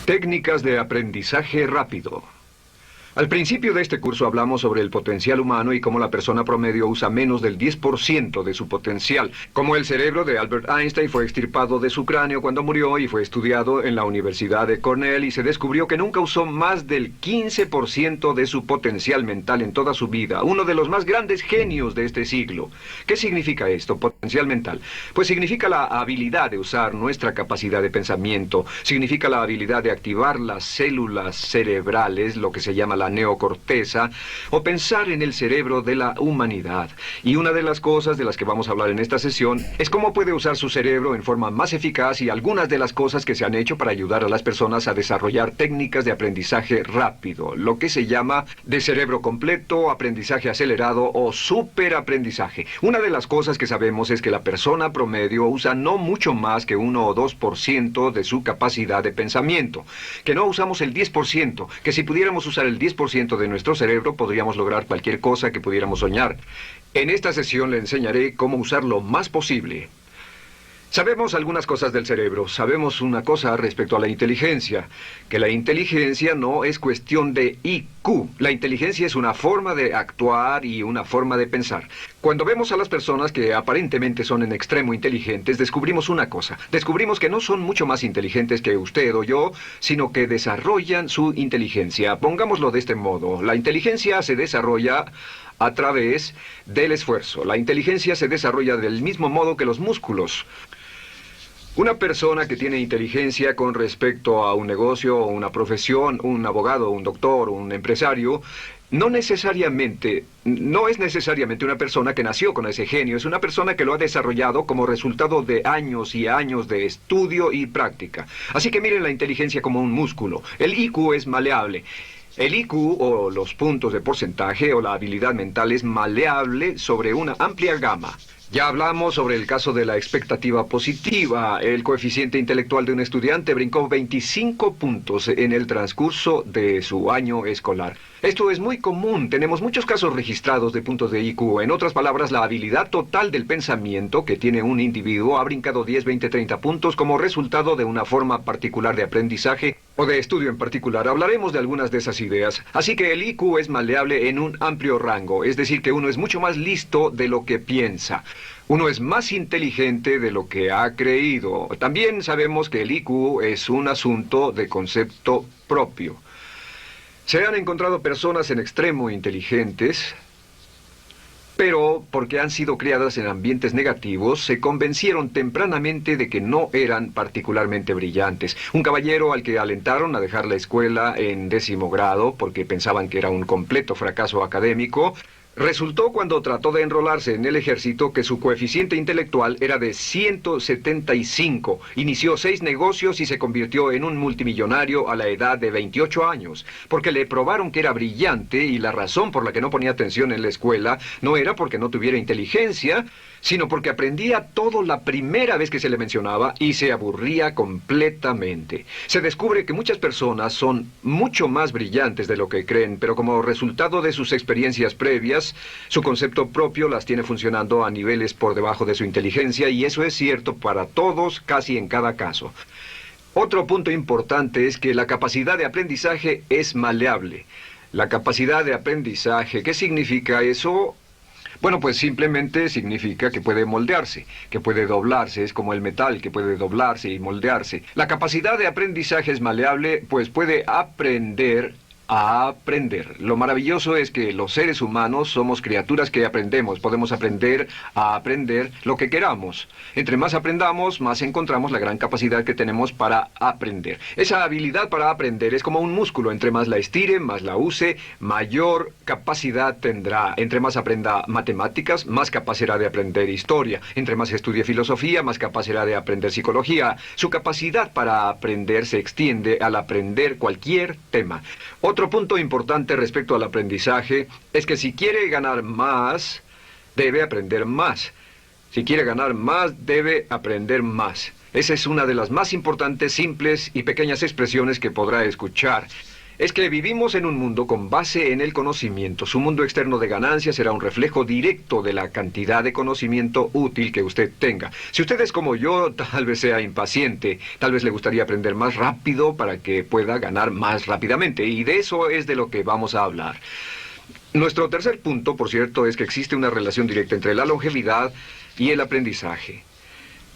Técnicas de aprendizaje rápido. Al principio de este curso hablamos sobre el potencial humano y cómo la persona promedio usa menos del 10% de su potencial. Cómo el cerebro de Albert Einstein fue extirpado de su cráneo cuando murió y fue estudiado en la Universidad de Cornell y se descubrió que nunca usó más del 15% de su potencial mental en toda su vida. Uno de los más grandes genios de este siglo. ¿Qué significa esto, potencial mental? Pues significa la habilidad de usar nuestra capacidad de pensamiento. Significa la habilidad de activar las células cerebrales, lo que se llama la neocorteza, o pensar en el cerebro de la humanidad. Y una de las cosas de las que vamos a hablar en esta sesión es cómo puede usar su cerebro en forma más eficaz y algunas de las cosas que se han hecho para ayudar a las personas a desarrollar técnicas de aprendizaje rápido, lo que se llama de cerebro completo, aprendizaje acelerado o superaprendizaje. Una de las cosas que sabemos es que la persona promedio usa no mucho más que 1 o 2% de su capacidad de pensamiento, que no usamos el 10%, que si pudiéramos usar el 10% de nuestro cerebro podríamos lograr cualquier cosa que pudiéramos soñar. En esta sesión le enseñaré cómo usar lo más posible. Sabemos algunas cosas del cerebro. Sabemos una cosa respecto a la inteligencia, que la inteligencia no es cuestión de IQ. La inteligencia es una forma de actuar y una forma de pensar. Cuando vemos a las personas que aparentemente son en extremo inteligentes, descubrimos una cosa. Descubrimos que no son mucho más inteligentes que usted o yo, sino que desarrollan su inteligencia. Pongámoslo de este modo. La inteligencia se desarrolla a través del esfuerzo. La inteligencia se desarrolla del mismo modo que los músculos. Una persona que tiene inteligencia con respecto a un negocio o una profesión, un abogado, un doctor, un empresario, no es necesariamente una persona que nació con ese genio, es una persona que lo ha desarrollado como resultado de años y años de estudio y práctica. Así que miren la inteligencia como un músculo. El IQ es maleable. El IQ, o los puntos de porcentaje, o la habilidad mental, es maleable sobre una amplia gama. Ya hablamos sobre el caso de la expectativa positiva. El coeficiente intelectual de un estudiante brincó 25 puntos en el transcurso de su año escolar. Esto es muy común. Tenemos muchos casos registrados de puntos de IQ. En otras palabras, la habilidad total del pensamiento que tiene un individuo ha brincado 10, 20, 30 puntos como resultado de una forma particular de aprendizaje o de estudio en particular. Hablaremos de algunas de esas ideas. Así que el IQ es maleable en un amplio rango, es decir, que uno es mucho más listo de lo que piensa. Uno es más inteligente de lo que ha creído. También sabemos que el IQ es un asunto de concepto propio. Se han encontrado personas en extremo inteligentes, pero porque han sido criadas en ambientes negativos, se convencieron tempranamente de que no eran particularmente brillantes. Un caballero al que alentaron a dejar la escuela en 10º grado porque pensaban que era un completo fracaso académico, resultó cuando trató de enrolarse en el ejército que su coeficiente intelectual era de 175. Inició 6 negocios y se convirtió en un multimillonario a la edad de 28 años, porque le probaron que era brillante y la razón por la que no ponía atención en la escuela no era porque no tuviera inteligencia, sino porque aprendía todo la primera vez que se le mencionaba y se aburría completamente. Se descubre que muchas personas son mucho más brillantes de lo que creen, pero como resultado de sus experiencias previas, su concepto propio las tiene funcionando a niveles por debajo de su inteligencia, y eso es cierto para todos, casi en cada caso. Otro punto importante es que la capacidad de aprendizaje es maleable. La capacidad de aprendizaje, ¿qué significa eso? Bueno, pues simplemente significa que puede moldearse, que puede doblarse, es como el metal que puede doblarse y moldearse. La capacidad de aprendizaje es maleable, pues puede aprender a aprender. Lo maravilloso es que los seres humanos somos criaturas que aprendemos. Podemos aprender a aprender lo que queramos. Entre más aprendamos, más encontramos la gran capacidad que tenemos para aprender. Esa habilidad para aprender es como un músculo. Entre más la estire, más la use, mayor capacidad tendrá. Entre más aprenda matemáticas, más capaz será de aprender historia. Entre más estudie filosofía, más capaz será de aprender psicología. Su capacidad para aprender se extiende al aprender cualquier tema. Otro punto importante respecto al aprendizaje es que si quiere ganar más, debe aprender más. Si quiere ganar más, debe aprender más. Esa es una de las más importantes, simples y pequeñas expresiones que podrá escuchar. es que vivimos en un mundo con base en el conocimiento. Su mundo externo de ganancias será un reflejo directo de la cantidad de conocimiento útil que usted tenga. Si usted es como yo, tal vez sea impaciente, tal vez le gustaría aprender más rápido para que pueda ganar más rápidamente, y de eso es de lo que vamos a hablar. Nuestro tercer punto, por cierto, es que existe una relación directa entre la longevidad y el aprendizaje.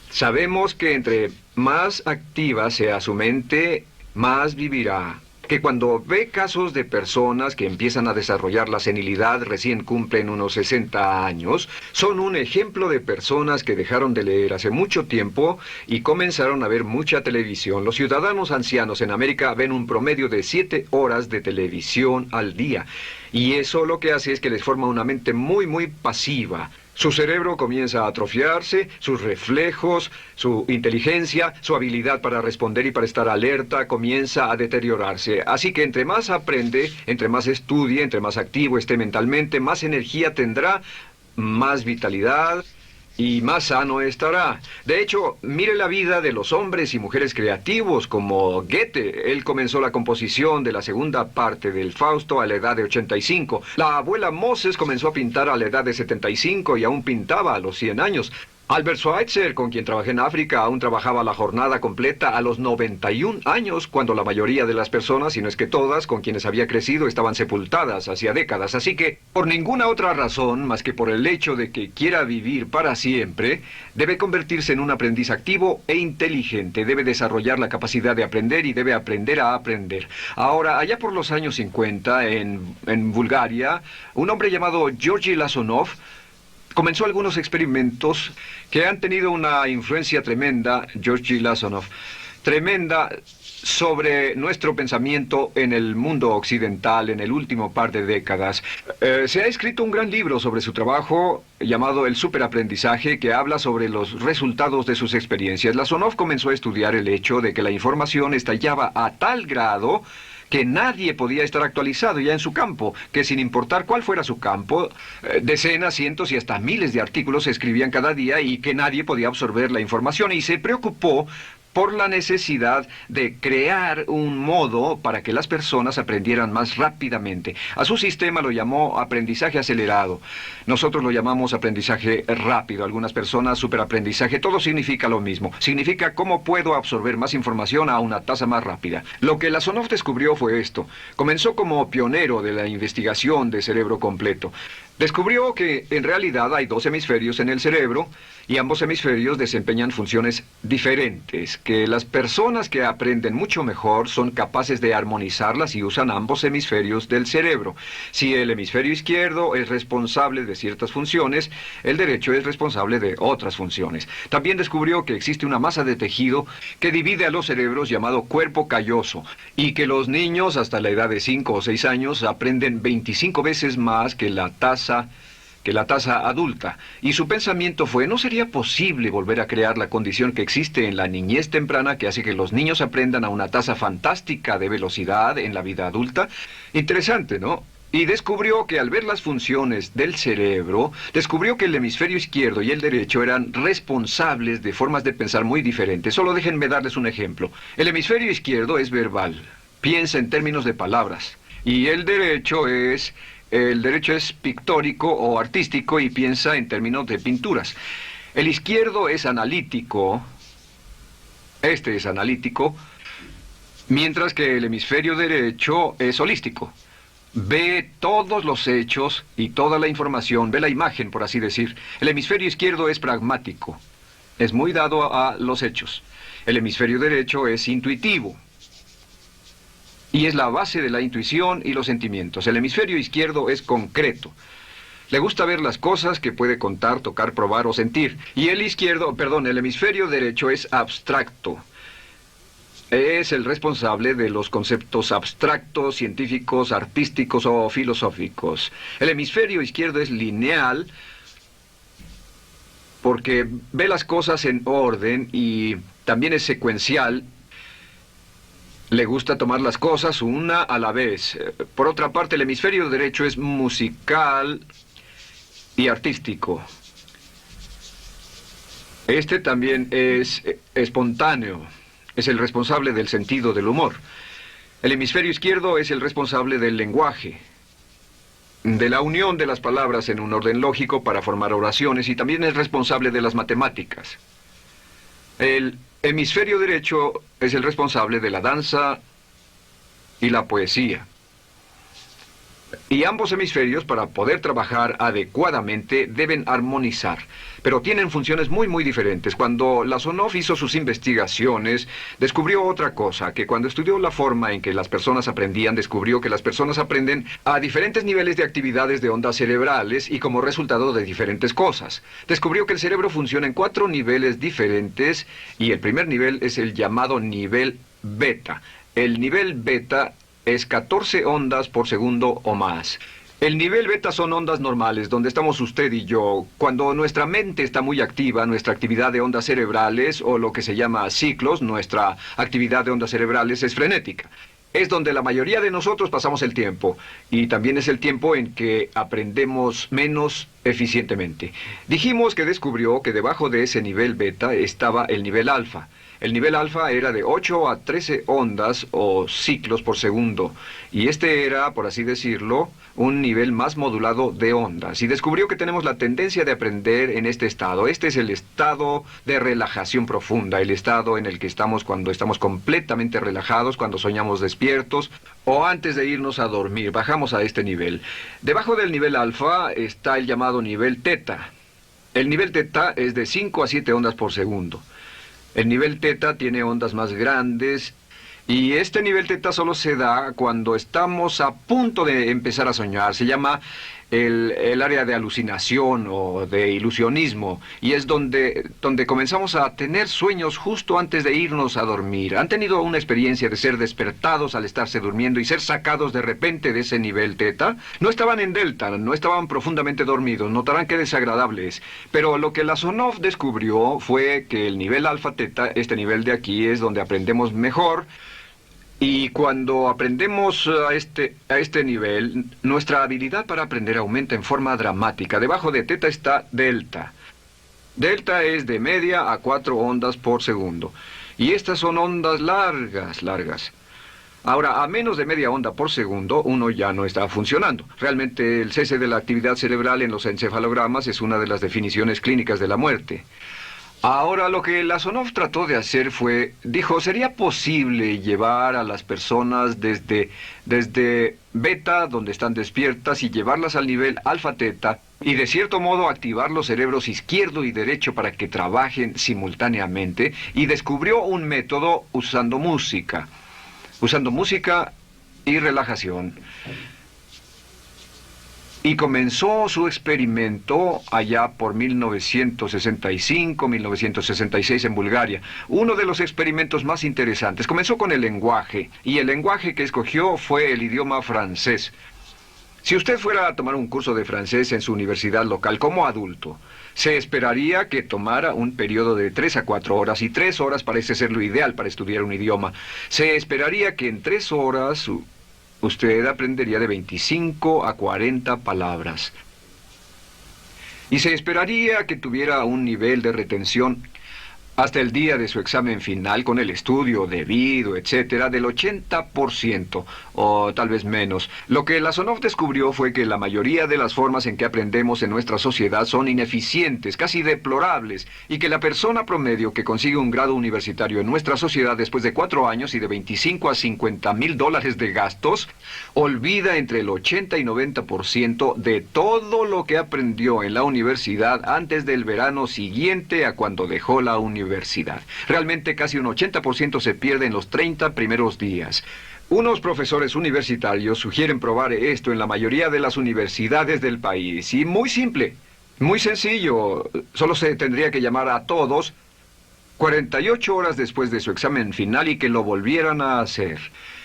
Sabemos que entre más activa sea su mente, más vivirá. Que cuando ve casos de personas que empiezan a desarrollar la senilidad recién cumplen unos 60 años, son un ejemplo de personas que dejaron de leer hace mucho tiempo y comenzaron a ver mucha televisión. Los ciudadanos ancianos en América ven un promedio de 7 horas de televisión al día. Y eso lo que hace es que les forma una mente muy pasiva. Su cerebro comienza a atrofiarse, sus reflejos, su inteligencia, su habilidad para responder y para estar alerta comienza a deteriorarse. Así que entre más aprende, entre más estudie, entre más activo esté mentalmente, más energía tendrá, más vitalidad y más sano estará. De hecho, mire la vida de los hombres y mujeres creativos como Goethe. Él comenzó la composición de la segunda parte del Fausto a la edad de 85. La abuela Moses comenzó a pintar a la edad de 75 y aún pintaba a los 100 años. Albert Schweitzer, con quien trabajé en África, aún trabajaba la jornada completa a los 91 años, cuando la mayoría de las personas, si no es que todas, con quienes había crecido, estaban sepultadas hacía décadas. Así que, por ninguna otra razón, más que por el hecho de que quiera vivir para siempre, debe convertirse en un aprendiz activo e inteligente. Debe desarrollar la capacidad de aprender y debe aprender a aprender. Ahora, allá por los años 50, en Bulgaria, un hombre llamado Georgy Lasonov comenzó algunos experimentos que han tenido una influencia tremenda, Georgy Lasonov, tremenda sobre nuestro pensamiento en el mundo occidental en el último par de décadas. Se ha escrito un gran libro sobre su trabajo llamado El Superaprendizaje, que habla sobre los resultados de sus experiencias. Lasonov comenzó a estudiar el hecho de que la información estallaba a tal grado que nadie podía estar actualizado ya en su campo, que sin importar cuál fuera su campo, decenas, cientos y hasta miles de artículos se escribían cada día y que nadie podía absorber la información, y se preocupó por la necesidad de crear un modo para que las personas aprendieran más rápidamente. A su sistema lo llamó aprendizaje acelerado. Nosotros lo llamamos aprendizaje rápido. Algunas personas superaprendizaje. Todo significa lo mismo. Significa cómo puedo absorber más información a una tasa más rápida. Lo que Lasonov descubrió fue esto. Comenzó como pionero de la investigación de cerebro completo. Descubrió que en realidad hay 2 hemisferios en el cerebro y ambos hemisferios desempeñan funciones diferentes, que las personas que aprenden mucho mejor son capaces de armonizarlas y usan ambos hemisferios del cerebro. Si el hemisferio izquierdo es responsable de ciertas funciones, el derecho es responsable de otras funciones. También descubrió que existe una masa de tejido que divide a los cerebros llamado cuerpo calloso, y que los niños hasta la edad de 5 o 6 años aprenden 25 veces más que la tasa adulta. Y su pensamiento fue, ¿no sería posible volver a crear la condición que existe en la niñez temprana que hace que los niños aprendan a una tasa fantástica de velocidad en la vida adulta? Interesante, ¿no? Y descubrió que al ver las funciones del cerebro, descubrió que el hemisferio izquierdo y el derecho eran responsables de formas de pensar muy diferentes. Solo déjenme darles un ejemplo. El hemisferio izquierdo es verbal, piensa en términos de palabras, y el derecho es pictórico o artístico y piensa en términos de pinturas. El izquierdo es analítico, este es analítico, mientras que el hemisferio derecho es holístico. Ve todos los hechos y toda la información, ve la imagen, por así decir. El hemisferio izquierdo es pragmático, es muy dado a los hechos. El hemisferio derecho es intuitivo, y es la base de la intuición y los sentimientos. El hemisferio izquierdo es concreto. Le gusta ver las cosas que puede contar, tocar, probar o sentir. Y el hemisferio derecho es abstracto. Es el responsable de los conceptos abstractos, científicos, artísticos o filosóficos. El hemisferio izquierdo es lineal porque ve las cosas en orden y también es secuencial. Le gusta tomar las cosas una a la vez. Por otra parte, el hemisferio derecho es musical y artístico. Este también es espontáneo. Es el responsable del sentido del humor. El hemisferio izquierdo es el responsable del lenguaje, de la unión de las palabras en un orden lógico para formar oraciones, y también es responsable de las matemáticas. El hemisferio derecho es el responsable de la danza y la poesía. Y ambos hemisferios, para poder trabajar adecuadamente, deben armonizar. Pero tienen funciones muy diferentes. Cuando Lasonov hizo sus investigaciones, descubrió otra cosa, que cuando estudió la forma en que las personas aprendían, descubrió que las personas aprenden a diferentes niveles de actividades de ondas cerebrales y como resultado de diferentes cosas. Descubrió que el cerebro funciona en 4 niveles diferentes, y el primer nivel es el llamado nivel beta. El nivel beta es 14 ondas por segundo o más. El nivel beta son ondas normales, donde estamos usted y yo. Cuando nuestra mente está muy activa, nuestra actividad de ondas cerebrales, o lo que se llama ciclos, nuestra actividad de ondas cerebrales es frenética. Es donde la mayoría de nosotros pasamos el tiempo, y también es el tiempo en que aprendemos menos eficientemente. Dijimos que descubrió que debajo de ese nivel beta estaba el nivel alfa. El nivel alfa era de 8 a 13 ondas o ciclos por segundo, y este era, por así decirlo, un nivel más modulado de ondas. Y descubrió que tenemos la tendencia de aprender en este estado. Este es el estado de relajación profunda, el estado en el que estamos cuando estamos completamente relajados, cuando soñamos despiertos, o antes de irnos a dormir. Bajamos a este nivel. Debajo del nivel alfa está el llamado nivel teta. El nivel teta es de 5 a 7 ondas por segundo. El nivel teta tiene ondas más grandes, y este nivel teta solo se da cuando estamos a punto de empezar a soñar. Se llama el área de alucinación o de ilusionismo, y es donde comenzamos a tener sueños justo antes de irnos a dormir. ¿Han tenido una experiencia de ser despertados al estarse durmiendo y ser sacados de repente de ese nivel teta? No estaban en delta, no estaban profundamente dormidos, notarán qué desagradable es. Pero lo que Lasonov descubrió fue que el nivel alfa teta, este nivel de aquí, es donde aprendemos mejor. Y cuando aprendemos a este nivel, nuestra habilidad para aprender aumenta en forma dramática. Debajo de teta está delta. Delta es de media a 4 ondas por segundo. Y estas son ondas largas. Ahora, a menos de media onda por segundo, uno ya no está funcionando. Realmente, el cese de la actividad cerebral en los encefalogramas es una de las definiciones clínicas de la muerte. Ahora, lo que Lasonov trató de hacer dijo, ¿sería posible llevar a las personas desde beta, donde están despiertas, y llevarlas al nivel alfa-teta, y de cierto modo activar los cerebros izquierdo y derecho para que trabajen simultáneamente? Y descubrió un método usando música y relajación. Y comenzó su experimento allá por 1965, 1966 en Bulgaria. Uno de los experimentos más interesantes. Comenzó con el lenguaje, y el lenguaje que escogió fue el idioma francés. Si usted fuera a tomar un curso de francés en su universidad local como adulto, se esperaría que tomara un periodo de 3 a 4 horas, y 3 horas parece ser lo ideal para estudiar un idioma. Se esperaría que en 3 horas usted aprendería de 25 a 40 palabras. Y se esperaría que tuviera un nivel de retención hasta el día de su examen final, con el estudio debido, etcétera, del 80%, o tal vez menos. Lo que Lasonov descubrió fue que la mayoría de las formas en que aprendemos en nuestra sociedad son ineficientes, casi deplorables, y que la persona promedio que consigue un grado universitario en nuestra sociedad después de 4 años y de 25 a 50 mil dólares de gastos, olvida entre el 80 y 90% de todo lo que aprendió en la universidad antes del verano siguiente a cuando dejó la universidad. Realmente casi un 80% se pierde en los 30 primeros días. Unos profesores universitarios sugieren probar esto en la mayoría de las universidades del país. Y muy simple, muy sencillo. Solo se tendría que llamar a todos 48 horas después de su examen final y que lo volvieran a hacer.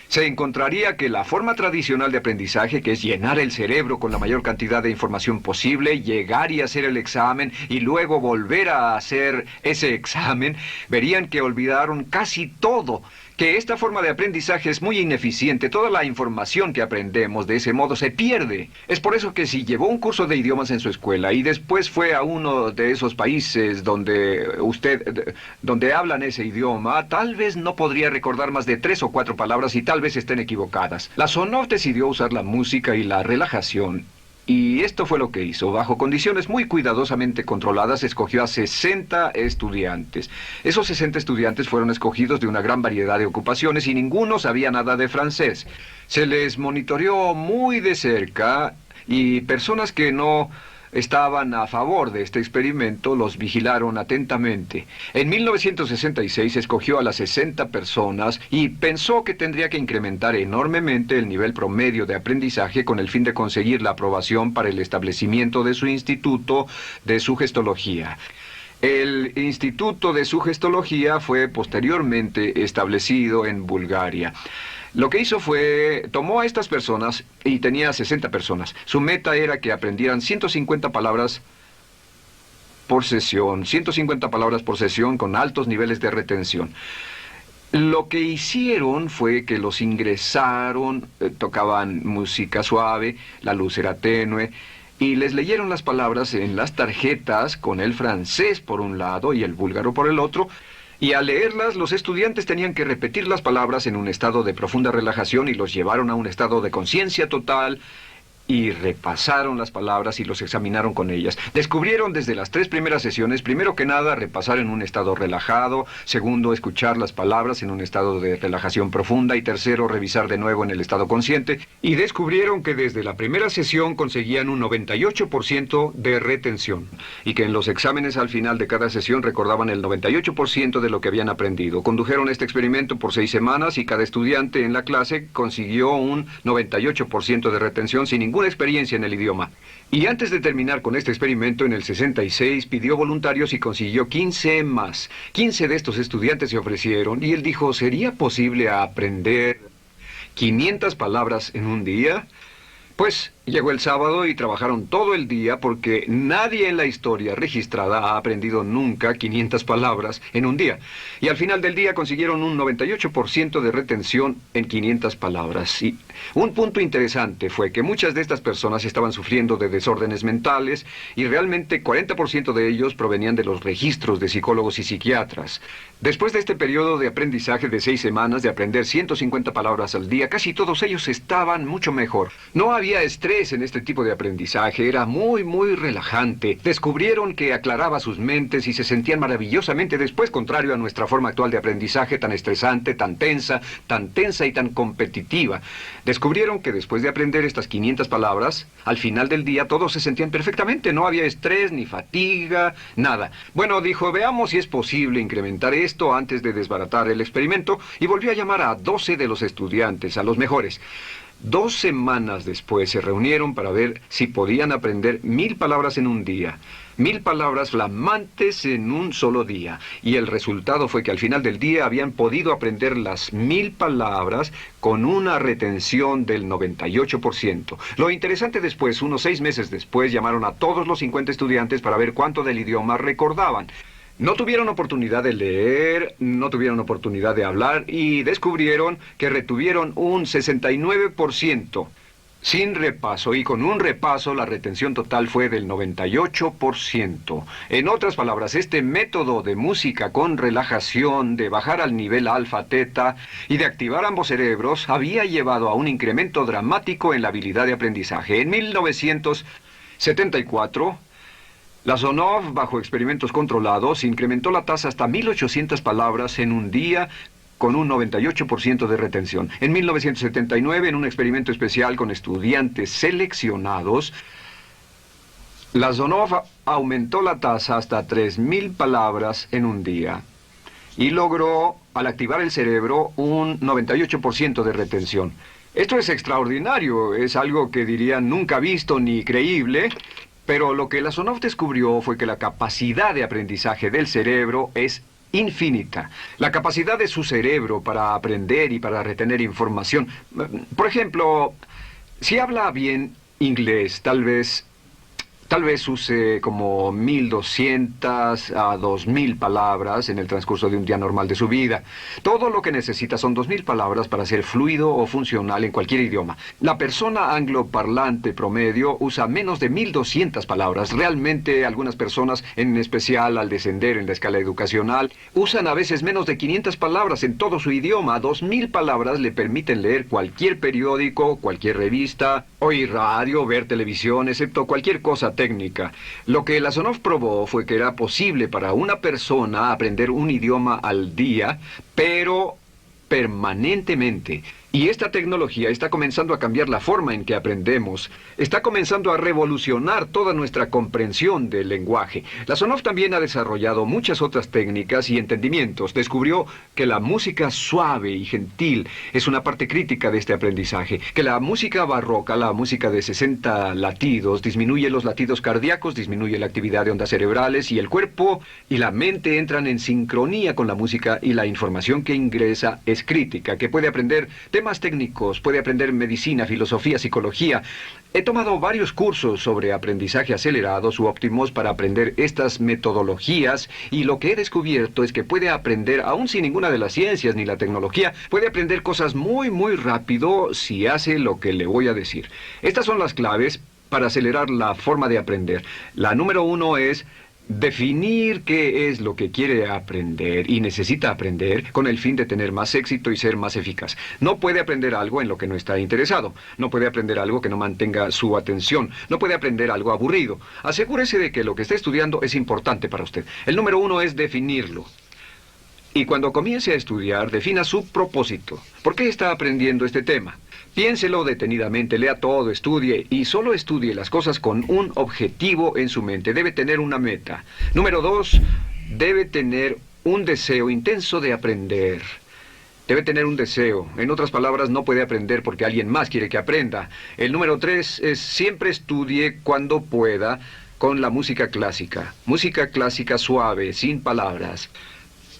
Se encontraría que la forma tradicional de aprendizaje, que es llenar el cerebro con la mayor cantidad de información posible, llegar y hacer el examen y luego volver a hacer ese examen, verían que olvidaron casi todo, que esta forma de aprendizaje es muy ineficiente. Toda la información que aprendemos de ese modo se pierde. Es por eso que si llevó un curso de idiomas en su escuela y después fue a uno de esos países donde hablan ese idioma, tal vez no podría recordar más de 3 o 4 palabras y tal vez estén equivocadas. La Sonov decidió usar la música y la relajación. Y esto fue lo que hizo. Bajo condiciones muy cuidadosamente controladas, escogió a 60 estudiantes. Esos 60 estudiantes fueron escogidos de una gran variedad de ocupaciones y ninguno sabía nada de francés. Se les monitoreó muy de cerca y personas que no estaban a favor de este experimento los vigilaron atentamente. En 1966 escogió a las 60 personas y pensó que tendría que incrementar enormemente el nivel promedio de aprendizaje con el fin de conseguir la aprobación para el establecimiento de su instituto de sugestología. El Instituto de Sugestología fue posteriormente establecido en Bulgaria. Lo que hizo fue, tomó a estas personas, y tenía 60 personas. Su meta era que aprendieran 150 palabras por sesión, 150 palabras por sesión con altos niveles de retención. Lo que hicieron fue que los ingresaron, tocaban música suave, la luz era tenue, y les leyeron las palabras en las tarjetas con el francés por un lado y el búlgaro por el otro. Y al leerlas, los estudiantes tenían que repetir las palabras en un estado de profunda relajación y los llevaron a un estado de conciencia total y repasaron las palabras y los examinaron con ellas. Descubrieron desde las 3 primeras sesiones, primero que nada, repasar en un estado relajado, segundo, escuchar las palabras en un estado de relajación profunda y tercero, revisar de nuevo en el estado consciente. Y descubrieron que desde la primera sesión conseguían un 98% de retención y que en los exámenes al final de cada sesión recordaban el 98% de lo que habían aprendido. Condujeron este experimento por 6 semanas y cada estudiante en la clase consiguió un 98% de retención sin ninguna experiencia en el idioma. Y antes de terminar con este experimento, en el 66 pidió voluntarios y consiguió 15 más. 15 de estos estudiantes se ofrecieron y él dijo, ¿sería posible aprender 500 palabras en un día? Pues llegó el sábado y trabajaron todo el día porque nadie en la historia registrada ha aprendido nunca 500 palabras en un día. Y al final del día consiguieron un 98% de retención en 500 palabras. Y un punto interesante fue que muchas de estas personas estaban sufriendo de desórdenes mentales y realmente 40% de ellos provenían de los registros de psicólogos y psiquiatras. Después de este periodo de aprendizaje de 6 semanas de aprender 150 palabras al día, casi todos ellos estaban mucho mejor. No había estrés en este tipo de aprendizaje, era muy relajante. Descubrieron que aclaraba sus mentes y se sentían maravillosamente después, contrario a nuestra forma actual de aprendizaje tan estresante, tan tensa y tan competitiva. Descubrieron que después de aprender estas 500 palabras, al final del día todos se sentían perfectamente, no había estrés ni fatiga, nada. Bueno, dijo, veamos si es posible incrementar esto antes de desbaratar el experimento, y volvió a llamar a 12 de los estudiantes, a los mejores. 2 semanas después se reunieron para ver si podían aprender 1000 palabras en un día. 1000 palabras flamantes en un solo día. Y el resultado fue que al final del día habían podido aprender las 1000 palabras con una retención del 98%. Lo interesante después, unos 6 meses después, llamaron a todos los 50 estudiantes para ver cuánto del idioma recordaban. No tuvieron oportunidad de leer, no tuvieron oportunidad de hablar y descubrieron que retuvieron un 69% sin repaso, y con un repaso la retención total fue del 98%. En otras palabras, este método de música con relajación, de bajar al nivel alfa-teta y de activar ambos cerebros había llevado a un incremento dramático en la habilidad de aprendizaje. En 1974... la Sonov, bajo experimentos controlados, incrementó la tasa hasta 1800 palabras en un día con un 98% de retención. En 1979, en un experimento especial con estudiantes seleccionados, la Sonov aumentó la tasa hasta 3000 palabras en un día y logró, al activar el cerebro, un 98% de retención. Esto es extraordinario, es algo que dirían nunca visto ni creíble. Pero lo que la Sonov descubrió fue que la capacidad de aprendizaje del cerebro es infinita. La capacidad de su cerebro para aprender y para retener información. Por ejemplo, si habla bien inglés, tal vez Tal vez use como 1.200 a 2.000 palabras en el transcurso de un día normal de su vida. Todo lo que necesita son 2.000 palabras para ser fluido o funcional en cualquier idioma. La persona angloparlante promedio usa menos de 1.200 palabras. Realmente algunas personas, en especial al descender en la escala educacional, usan a veces menos de 500 palabras en todo su idioma. 2.000 palabras le permiten leer cualquier periódico, cualquier revista, oír radio, ver televisión, excepto cualquier cosa técnica. Lo que Lasonov probó fue que era posible para una persona aprender un idioma al día, pero permanentemente. Y esta tecnología está comenzando a cambiar la forma en que aprendemos. Está comenzando a revolucionar toda nuestra comprensión del lenguaje. Lasonov también ha desarrollado muchas otras técnicas y entendimientos. Descubrió que la música suave y gentil es una parte crítica de este aprendizaje. Que la música barroca, la música de 60 latidos, disminuye los latidos cardíacos, disminuye la actividad de ondas cerebrales y el cuerpo y la mente entran en sincronía con la música y la información que ingresa es crítica, que puede aprender temas técnicos, puede aprender medicina, filosofía, psicología. He tomado varios cursos sobre aprendizaje acelerado, su óptimos para aprender estas metodologías y lo que he descubierto es que puede aprender, aún sin ninguna de las ciencias ni la tecnología, puede aprender cosas muy rápido si hace lo que le voy a decir. Estas son las claves para acelerar la forma de aprender. La número 1 es definir qué es lo que quiere aprender y necesita aprender con el fin de tener más éxito y ser más eficaz. No puede aprender algo en lo que no está interesado. No puede aprender algo que no mantenga su atención. No puede aprender algo aburrido. Asegúrese de que lo que está estudiando es importante para usted. El número 1 es definirlo. Y cuando comience a estudiar, defina su propósito. ¿Por qué está aprendiendo este tema? Piénselo detenidamente, lea todo, estudie y solo estudie las cosas con un objetivo en su mente. Debe tener una meta. Número 2, debe tener un deseo intenso de aprender. Debe tener un deseo. En otras palabras, no puede aprender porque alguien más quiere que aprenda. El número 3 es siempre estudie cuando pueda con la música clásica. Música clásica suave, sin palabras.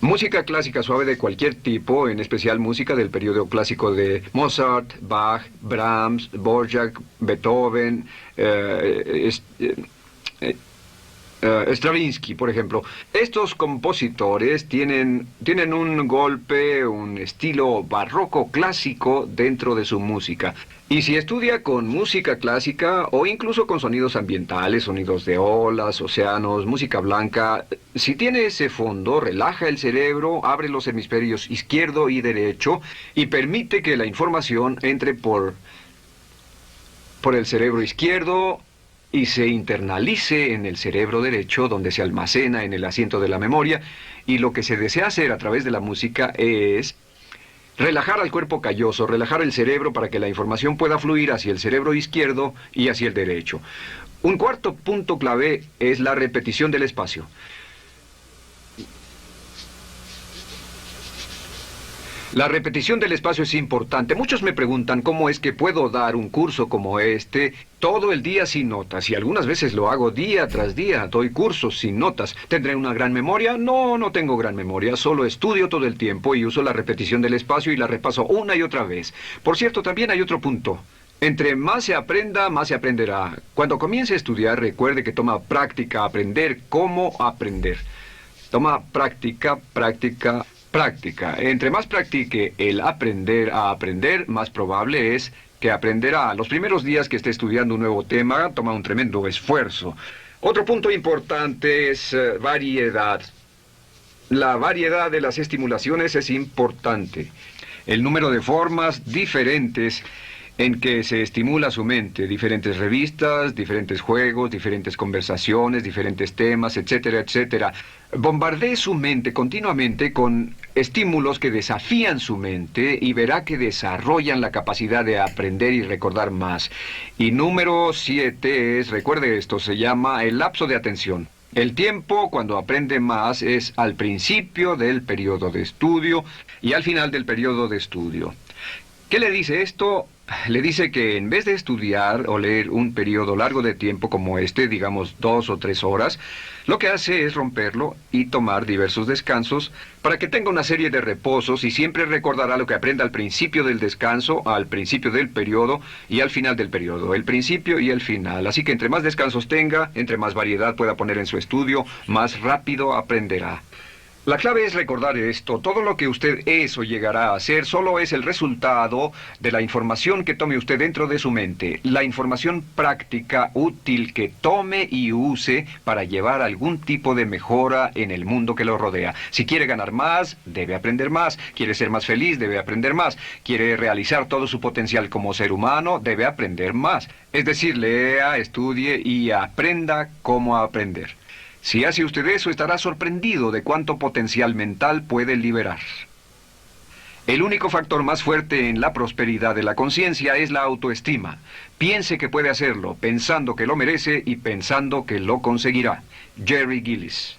Música clásica suave de cualquier tipo, en especial música del periodo clásico de Mozart, Bach, Brahms, Dvorak, Beethoven, Stravinsky, por ejemplo. Estos compositores tienen un golpe, un estilo barroco clásico dentro de su música. Y si estudia con música clásica o incluso con sonidos ambientales, sonidos de olas, océanos, música blanca, si tiene ese fondo, relaja el cerebro, abre los hemisferios izquierdo y derecho y permite que la información entre por el cerebro izquierdo y se internalice en el cerebro derecho, donde se almacena en el asiento de la memoria, y lo que se desea hacer a través de la música es relajar al cuerpo calloso, relajar el cerebro para que la información pueda fluir hacia el cerebro izquierdo y hacia el derecho. Un cuarto punto clave es la repetición del espacio. La repetición del espacio es importante. Muchos me preguntan cómo es que puedo dar un curso como este todo el día sin notas. Y algunas veces lo hago día tras día. Doy cursos sin notas. ¿Tendré una gran memoria? No, no tengo gran memoria. Solo estudio todo el tiempo y uso la repetición del espacio y la repaso una y otra vez. Por cierto, también hay otro punto. Entre más se aprenda, más se aprenderá. Cuando comience a estudiar, recuerde que toma práctica aprender cómo aprender. Toma práctica. Entre más practique el aprender a aprender, más probable es que aprenderá. Los primeros días que esté estudiando un nuevo tema, toma un tremendo esfuerzo. Otro punto importante es variedad. La variedad de las estimulaciones es importante. El número de formas diferentes en que se estimula su mente, diferentes revistas, diferentes juegos, diferentes conversaciones, diferentes temas, etcétera, etcétera. Bombardee su mente continuamente con estímulos que desafían su mente y verá que desarrollan la capacidad de aprender y recordar más. Y número 7 es, recuerde esto, se llama el lapso de atención. El tiempo, cuando aprende más, es al principio del periodo de estudio y al final del periodo de estudio. ¿Qué le dice esto? Le dice que en vez de estudiar o leer un periodo largo de tiempo como este, digamos 2 o 3 horas, lo que hace es romperlo y tomar diversos descansos para que tenga una serie de reposos y siempre recordará lo que aprenda al principio del descanso, al principio del periodo y al final del periodo, el principio y el final. Así que entre más descansos tenga, entre más variedad pueda poner en su estudio, más rápido aprenderá. La clave es recordar esto. Todo lo que usted es o llegará a hacer solo es el resultado de la información que tome usted dentro de su mente. La información práctica, útil, que tome y use para llevar algún tipo de mejora en el mundo que lo rodea. Si quiere ganar más, debe aprender más. Quiere ser más feliz, debe aprender más. Quiere realizar todo su potencial como ser humano, debe aprender más. Es decir, lea, estudie y aprenda cómo aprender. Si hace usted eso, estará sorprendido de cuánto potencial mental puede liberar. El único factor más fuerte en la prosperidad de la conciencia es la autoestima. Piense que puede hacerlo, pensando que lo merece y pensando que lo conseguirá. Jerry Gillis.